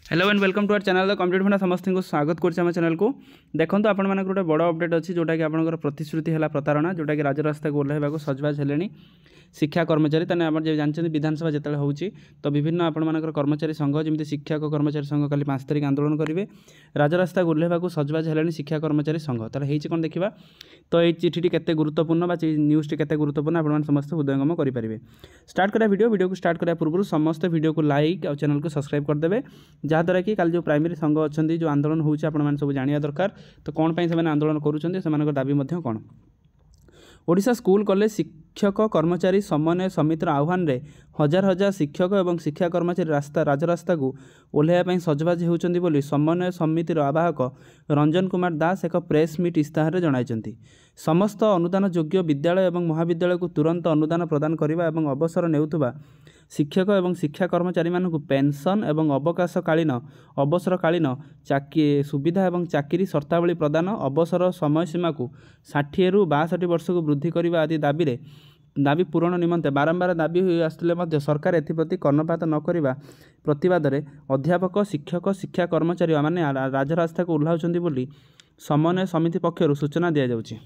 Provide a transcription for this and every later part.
Hello and welcome to our channel the complete funda समस्त को स्वागत कर चैनल को देखो आपण मानक गोटे बड़ अपडेट अच्छी जोटा कि आपंकर प्रतिश्रुति है प्रतारणा जोटा कि राजरास्ता को ओह्लैवा सजबाज है शिक्षा कर्मचारी तेना आप जानते विधानसभा जिते हो तो विभिन्न आपर कर्मचारी संघ जमी शिक्षक कर्मचारी संघ कल 5 तारिख आंदोलन करेंगे राजरास्ता ओह्लैवा सजबाज है शिक्षा कर्मचारी संघ तार कौन देखा तो ये चिठी के गुरुत्वपूर्ण न्यूज़ के गुरुत्वपूर्ण आप समस्त हृदयंगम करेंगे स्टार्ट करा वीडियो को स्टार्ट करा पूर्व समस्त वीडियो को लाइक और चैनल को सब्सक्राइब करदे जहाँद्वारा कि कल जो प्राइमरी संघ अच्छा जो आंदोलन होती सब जाना दरकार तो कौन पर से आंदोलन करुँच दाबी कौन ओडिशा स्कूल कॉलेज शिक्षक कर्मचारी समन्वय समितिर आह्वान रे हजार हजार शिक्षक और शिक्षा कर्मचारी राजरास्ता को ओह्लैवा सजबाज होती बोली समन्वय समितिर आवाहक रंजन कुमार दास एक प्रेस मीट इस्ताहार जणाइछन्ति। समस्त अनुदान योग्य विद्यालय और महाविद्यालय को तुरंत अनुदान प्रदान करने और अवसर नेउथुबा शिक्षक और शिक्षा कर्मचारी मानक पेंशन और अवकाशकालीन अवसरकालीन सुविधा और चाकरी शर्तावली प्रदान अवसर समयसीमा को 60 रु 62 वर्ष को वृद्धि करने आदि दाबी पूरण निमंते बारंबार दाबी आसुले सरकार एप्रति कर्णपात न करने प्रतिवाद में अध्यापक शिक्षक शिक्षा कर्मचारी माने राजरास्ता को ओह्लाउछन्ति बोली समन्वय समिति पक्षर सूचना दि जाउछि।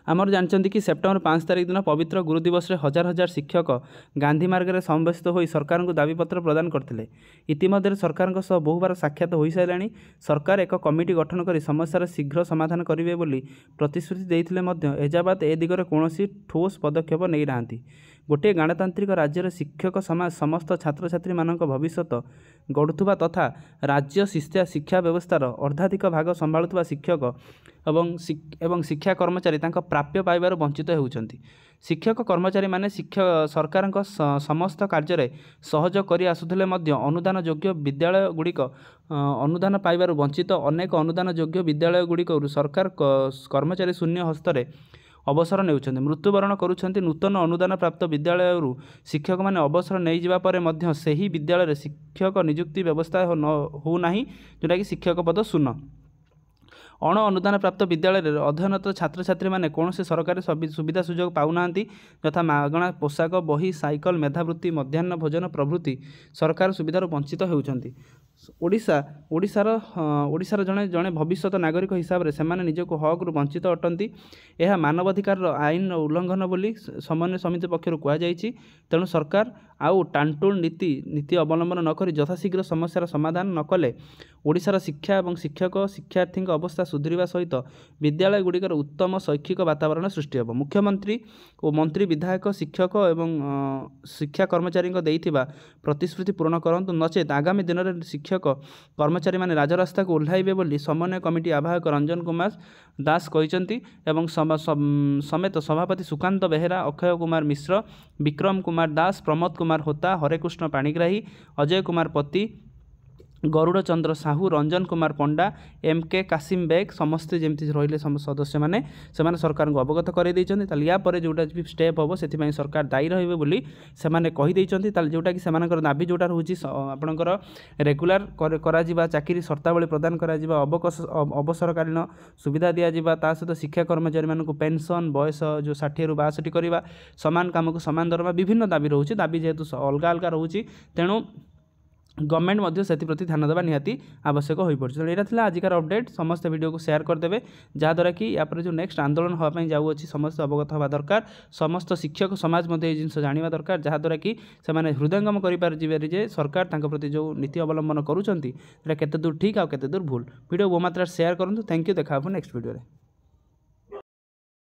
आमर जानते कि सेप्टेम्बर 5 तारिख दिन पवित्र गुरु दिवस हजार हजार शिक्षक गांधी मार्ग में समवेत हो सरकार को दाबीपत्र प्रदान करते इतिमध्य सरकार बहुबार साक्षात हो सारे सरकार एक कमिटी गठन कर समस्यार शीघ्र समाधान करेंगे बोली प्रतिश्रुति देते एजाबाद ए दिगरे कौन ठोस पदक्षेप नहीं ना गोटे गणतांत्रिक राज्यर शिक्षक समाज समस्त छात्र छात्री मानक भविष्यत गढ़ुवा तथा राज्य शिक्षा व्यवस्थार अर्धाधिक भाग संभालुवा शिक्षक एवं शिक्षा कर्मचारी प्राप्य पाइबार वंचित होउछन्ति। शिक्षक कर्मचारी माने सरकार समस्त कार्य सहयोग कर आसुथिले अनुदान योग्य विद्यालय गुड़िक अनुदान पाइबार वंचित अनेक अनुदान योग्य विद्यालय गुड़िक सरकार कर्मचारी शून्य हस्तरे अवसर नेउछन्ति मृत्युवरण करुछन्ति। नूतन अनुदान प्राप्त विद्यालय शिक्षक माने अवसर नहीं जिबा परे मध्य सही विद्यालय शिक्षक नियुक्ति व्यवस्था हो नाही जोटा कि शिक्षक पद शून्य। अण अनुदान प्राप्त विद्यालय अध्ययनरत छात्र छात्री माने कौन से सरकारी सुविधा सुजोग पाऊना यथा मागणा पोशाक बही साइकल मेधावृत्ति मध्याह्न भोजन प्रभृति सरकार सुविधार वंचित होउछन्ति। ओडिशार जड़े जड़े भविष्यत नागरिक हिसाब से सेमाने निजक हक रु वंचित अटंती यह मानवाधिकार आईन उल्लंघन बोली समन्वय समिति पक्षर कहुई। तेणु सरकार आउ टांटुल नीति अवलंबन नक यथाशीघ्र समस्यार समाधान नकले ओडिशार शिक्षा और शिक्षक शिक्षार्थी अवस्था सुधरिवा सहित विद्यालय गुड़िकर उत्तम शैक्षिक वातावरण सृष्टि होब। मुख्यमंत्री और मंत्री विधायक शिक्षक एवं शिक्षा कर्मचारी देइथिबा प्रतिश्रुति पूर्ण करंतु नचेत आगामी दिन में शिक्षक कर्मचारी माने राजरास्ता को ओह्लैबे बोली समन्वय कमिटी आवाहक रंजन कुमार दास कहिसंती एवं समेत सभापति सुकांत बेहेरा अक्षय कुमार मिश्र विक्रम कुमार दास प्रमोद कुमार होता हरेकृष्ण पाणिग्राही अजय कुमार पति गरुड़ चंद्र साहू रंजन कुमार पंडा एम के कासिम बेग समस्ते जमी रही सदस्य मैंने सरकार को अवगत कर या जोटा भी स्टेप हम से सरकार दायी रे बोली जोटा कि दाबी जोटा रोचे आपणकर रेगुलार चाकरी शर्तावली प्रदान कर अवसरकालीन सुविधा दिज्व ता सहित शिक्षा कर्मचारी मानक पेंशन बयस जो 60 रु 62 करवा सामान काम को सामान दरमा विभिन्न दाबी रोचे दाबी जेहेतु अलग अलग रोचे तेणु गवर्नमेंट मध्य से प्रति ध्यान देवा निहाती आवश्यक हो पड़े। तो यहाँ आजिकार अपडेट समस्त वीडियो को शेयर करदे जहाँद्वारा कि यापर जो नेक्स्ट आंदोलन हाँपाई जाऊँगी समस्त अवगत हवा दरकार समस्त शिक्षक समाज मध्य जिन जाना दरकार जहाँद्वारा कि से हृदयंगम कर सरकार प्रति जो नीति अवलंबन करुँच केते दूर ठीक आ केते दूर भूल वीडियो बहु मात्रा शेयर करूँ। थैंक यू देखा नेक्स्ट वीडियो।